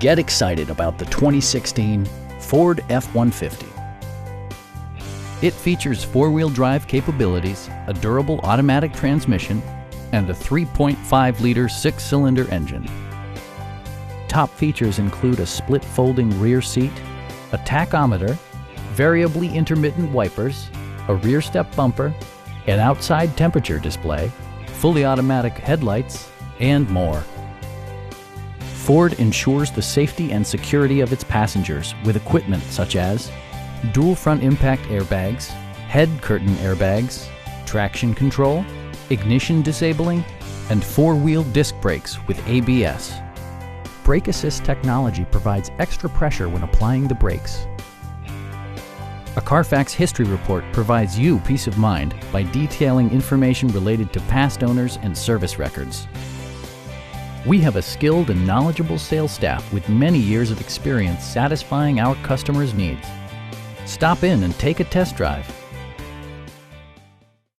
Get excited about the 2016 Ford F-150. It features four-wheel drive capabilities, a durable automatic transmission, and a 3.5-liter six-cylinder engine. Top features include a split folding rear seat, a tachometer, variably intermittent wipers, a rear step bumper, an outside temperature display, fully automatic headlights, and more. Ford ensures the safety and security of its passengers with equipment such as dual front impact airbags, head curtain airbags, traction control, ignition disabling, and four-wheel disc brakes with ABS. Brake Assist technology provides extra pressure when applying the brakes. A Carfax history report provides you peace of mind by detailing information related to past owners and service records. We have a skilled and knowledgeable sales staff with many years of experience satisfying our customers' needs. Stop in and take a test drive.